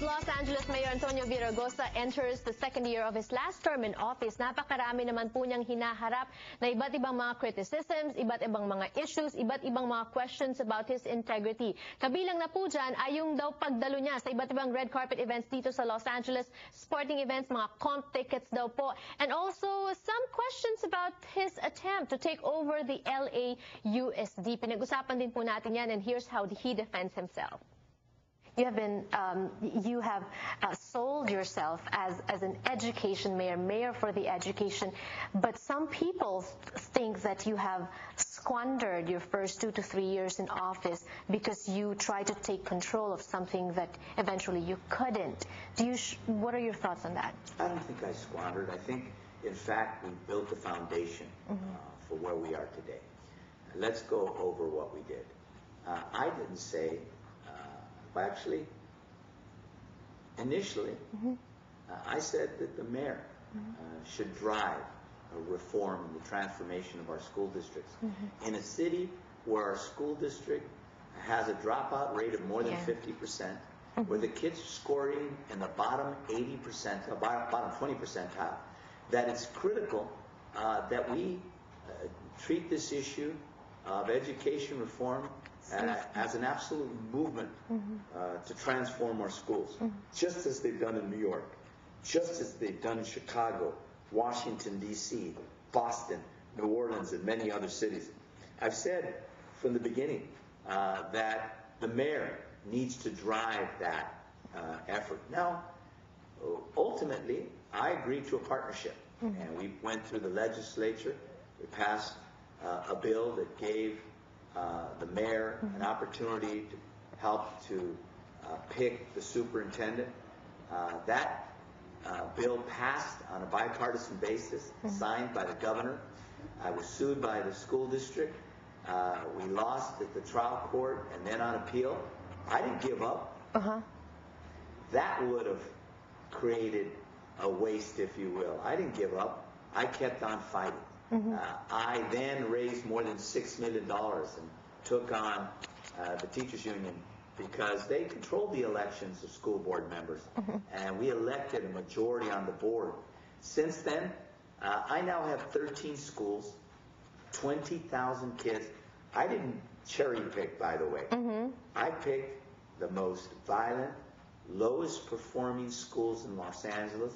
Los Angeles Mayor Villaraigosa enters the second year of his last term in office. Napakarami naman po niyang hinaharap na iba't ibang mga criticisms, iba't ibang mga issues, iba't ibang mga questions about his integrity. Kabilang na po dyan ay yung daw pagdalo niya sa iba't ibang red carpet events dito sa Los Angeles, sporting events, mga comp tickets daw po, and also some questions about his attempt to take over the LAUSD. Pinag-usapan din po natin yan, and here's how he defends himself. You have sold yourself as an education mayor, mayor for the education, but some people think that you have squandered your first 2 to 3 years in office because you tried to take control of something that eventually you couldn't. What are your thoughts on that? I don't think I squandered. I think, in fact, we built the foundation for where we are today. Let's go over what we did. I didn't say. Well, actually, initially, I said that the mayor should drive a reform and the transformation of our school districts. In a city where our school district has a dropout rate of more than 50%, where the kids are scoring in the bottom 80%, bottom 20 percentile, that it's critical that we treat this issue of education reform as an absolute movement to transform our schools, just as they've done in New York, just as they've done in Chicago, Washington, D.C., Boston, New Orleans, and many other cities. I've said from the beginning that the mayor needs to drive that effort. Now, ultimately, I agreed to a partnership, and we went through the legislature. We passed a bill that gave the mayor an opportunity to help to pick the superintendent. That bill passed on a bipartisan basis, signed by the governor. I was sued by the school district. We lost at the trial court and then on appeal. I didn't give up. That would have created a waste, if you will. I didn't give up. I kept on fighting. I then raised more than $6 million and took on the teachers union because they controlled the elections of school board members, and we elected a majority on the board. Since then, I now have 13 schools, 20,000 kids. I didn't cherry pick, by the way. I picked the most violent, lowest performing schools in Los Angeles,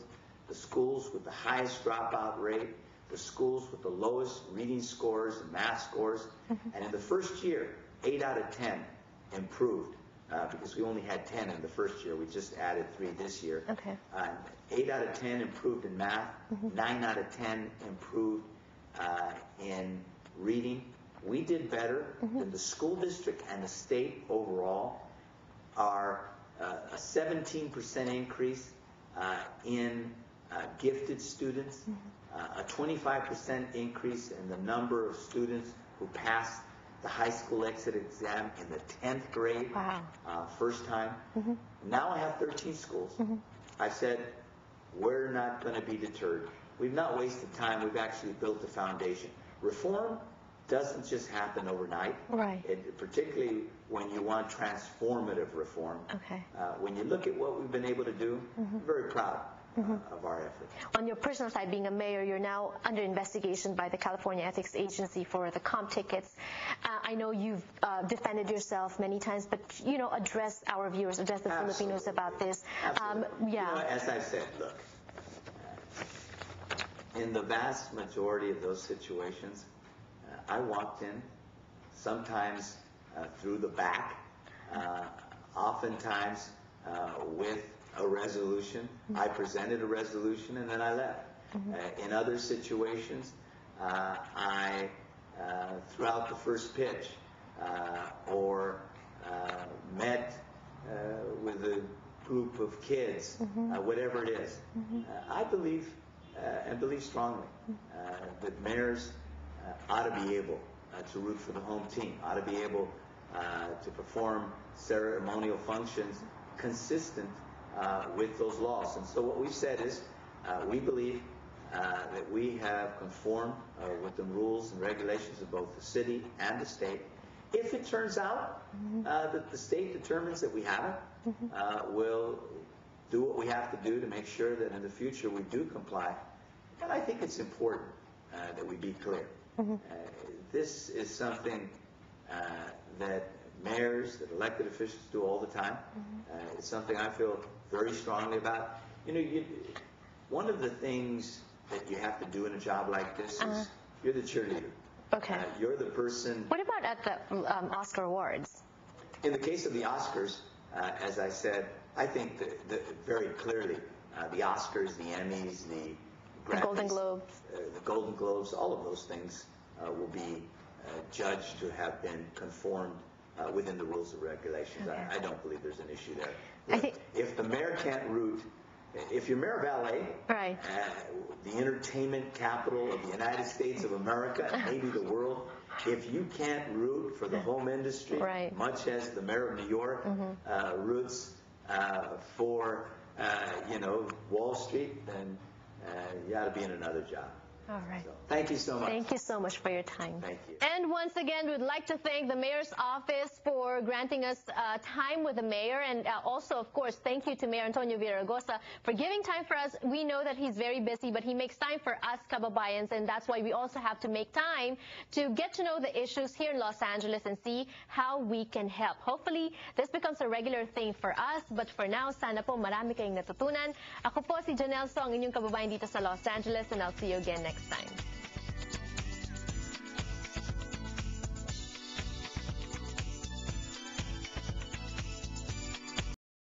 the schools with the highest dropout rate, the schools with the lowest reading scores and math scores. And in the first year, 8 out of 10 improved because we only had 10 in the first year. We just added 3 this year. 8 out of 10 improved in math. 9 out of 10 improved in reading. We did better than the school district and the state overall. Our a 17% increase in gifted students, a 25% increase in the number of students who passed the high school exit exam in the 10th grade, first time. Now I have 13 schools. I said, we're not going to be deterred. We've not wasted time. We've actually built the foundation. Reform doesn't just happen overnight, particularly when you want transformative reform. When you look at what we've been able to do, I'm very proud of our efforts. On your personal side, being a mayor, you're now under investigation by the California Ethics Agency for the comp tickets. I know you've defended yourself many times, but address our viewers, address the Filipinos about this. As I said, look, in the vast majority of those situations, I walked in, sometimes through the back, oftentimes with a resolution. I presented a resolution and then I left. In other situations, I threw out the first pitch or met with a group of kids, whatever it is. I believe and believe strongly that mayors ought to be able to root for the home team, ought to be able to perform ceremonial functions consistent with those laws. And so what we've said is we believe that we have conformed with the rules and regulations of both the city and the state. If it turns out that the state determines that we haven't, we'll do what we have to do to make sure that in the future we do comply. And I think it's important that we be clear. This is something that mayors, that elected officials do all the time. It's something I feel very strongly about. You know, one of the things that you have to do in a job like this is you're the cheerleader. Okay. You're the person. What about at the Oscar Awards? In the case of the Oscars, as I said, I think that very clearly the Oscars, the Emmys, the Grammys, Golden Globes. The Golden Globes, all of those things will be judged to have been conformed within the rules and regulations. Okay. I don't believe there's an issue there. I think If the mayor can't root, if you're mayor of LA, right. The entertainment capital of the United States of America, maybe the world, if you can't root for the home industry, right. much as the mayor of New York roots for, Wall Street, then you ought to be in another job. All right. So, thank you so much. Thank you so much for your time. Thank you. And once again, we'd like to thank the Mayor's Office for granting us time with the Mayor. And also, of course, thank you to Mayor Antonio Villaraigosa for giving time for us. We know that he's very busy, but he makes time for us Kababayans. And that's why we also have to make time to get to know the issues here in Los Angeles and see how we can help. Hopefully, this becomes a regular thing for us. But for now, sana po marami kayong natutunan. Ako po si Janelle So, ang inyong kababayan dito sa Los Angeles. And I'll see you again next time.